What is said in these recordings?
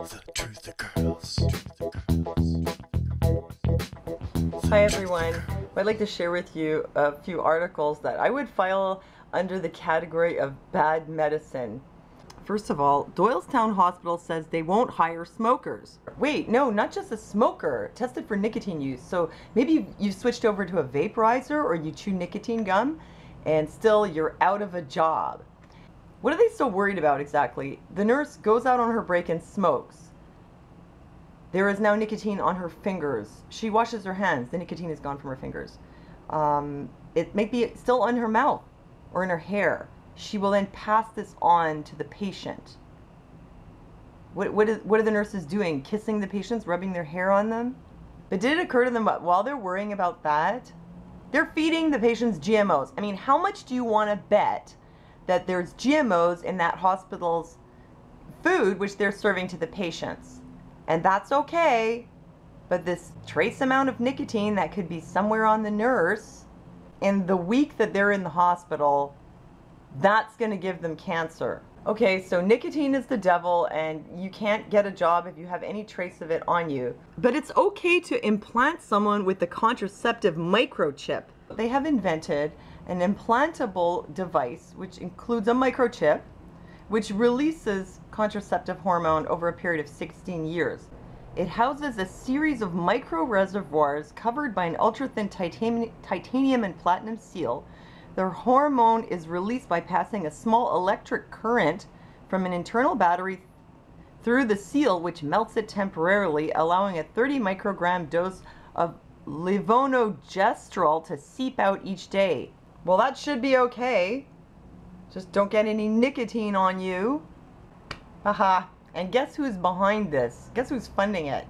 The Truth Girls. Hi everyone. I'd like to share with you a few articles that I would file under the category of bad medicine. First of all, Doylestown Hospital says they won't hire smokers. Wait, no, not just a smoker, tested for nicotine use. So maybe you switched over to a vaporizer or you chew nicotine gum and still you're out of a job. What are they so worried about exactly? The nurse goes out on her break and smokes. There is now nicotine on her fingers. She washes her hands. The nicotine is gone from her fingers. It may be still on her mouth or in her hair. She will then pass this on to the patient. What are the nurses doing? Kissing the patients, rubbing their hair on them? But did it occur to them that while they're worrying about that, they're feeding the patients GMOs? I mean, how much do you want to bet that there's GMOs in that hospital's food which they're serving to the patients? And that's okay, but this trace amount of nicotine that could be somewhere on the nurse in the week that they're in the hospital, that's going to give them cancer. Okay, so nicotine is the devil and you can't get a job if you have any trace of it on you. But it's okay to implant someone with the contraceptive microchip. They have invented an implantable device which includes a microchip which releases contraceptive hormone over a period of 16 years. It houses a series of micro reservoirs covered by an ultra-thin titanium and platinum seal. The hormone is released by passing a small electric current from an internal battery through the seal, which melts it temporarily, allowing a 30 microgram dose of levonorgestrel to seep out each day. Well, that should be okay. Just don't get any nicotine on you. Haha. And guess who's behind this? Guess who's funding it?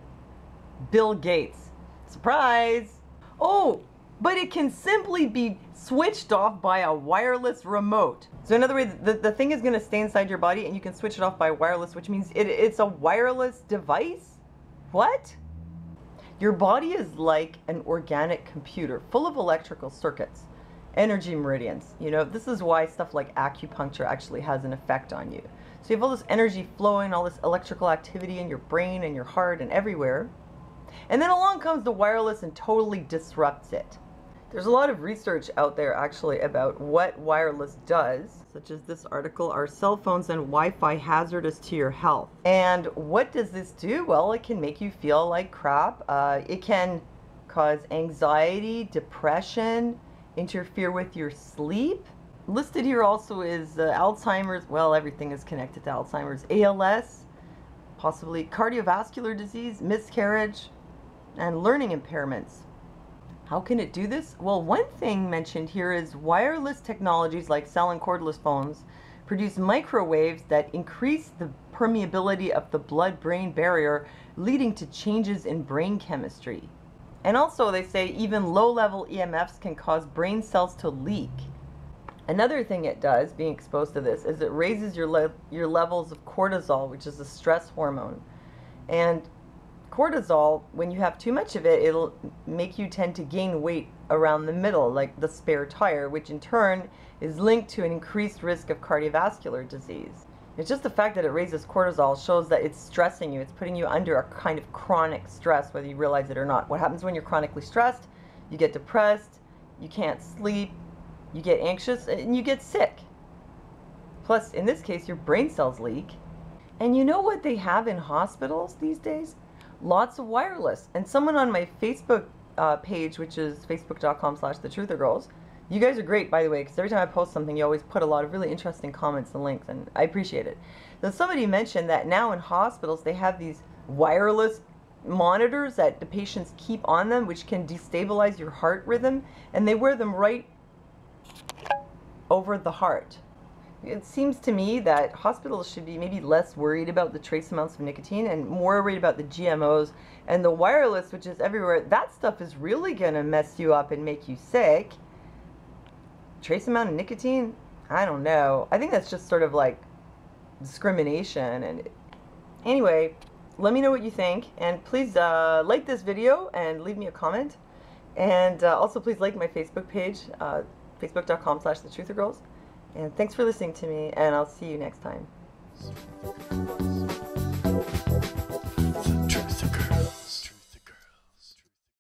Bill Gates. Surprise! Oh, but it can simply be switched off by a wireless remote. So in other words, the thing is going to stay inside your body and you can switch it off by wireless, which means it's a wireless device? What? Your body is like an organic computer full of electrical circuits. Energy meridians. You know, this is why stuff like acupuncture actually has an effect on you. So you have all this energy flowing, all this electrical activity in your brain and your heart and everywhere. And then along comes the wireless and totally disrupts it. There's a lot of research out there actually about what wireless does, such as this article, Are Cell Phones and Wi-Fi Hazardous to Your Health? And what does this do? Well, it can make you feel like crap. It can cause anxiety, depression, interfere with your sleep. Listed here also is Alzheimer's. Well, everything is connected to Alzheimer's. ALS, possibly cardiovascular disease, miscarriage, and learning impairments. How can it do this? Well, one thing mentioned here is wireless technologies like cell and cordless phones produce microwaves that increase the permeability of the blood-brain barrier, leading to changes in brain chemistry. And also they say even low-level EMFs can cause brain cells to leak. Another thing it does, being exposed to this, is it raises your levels of cortisol, which is a stress hormone. And cortisol, when you have too much of it, it'll make you tend to gain weight around the middle, like the spare tire, which in turn is linked to an increased risk of cardiovascular disease. It's just the fact that it raises cortisol shows that it's stressing you. It's putting you under a kind of chronic stress, whether you realize it or not. What happens when you're chronically stressed? You get depressed, you can't sleep, you get anxious, and you get sick. Plus, in this case, your brain cells leak. And you know what they have in hospitals these days? Lots of wireless. And someone on my Facebook page, which is facebook.com/thetruthergirls, you guys are great, by the way, because every time I post something, you always put a lot of really interesting comments and links, and I appreciate it. So somebody mentioned that now in hospitals, they have these wireless monitors that the patients keep on them, which can destabilize your heart rhythm, and they wear them right over the heart. It seems to me that hospitals should be maybe less worried about the trace amounts of nicotine and more worried about the GMOs and the wireless, which is everywhere. That stuff is really going to mess you up and make you sick. Trace amount of nicotine? I don't know. I think that's just sort of like discrimination. And anyway, let me know what you think, and please like this video and leave me a comment, and also please like my Facebook page, facebook.com/thetruthergirls. And thanks for listening to me, and I'll see you next time.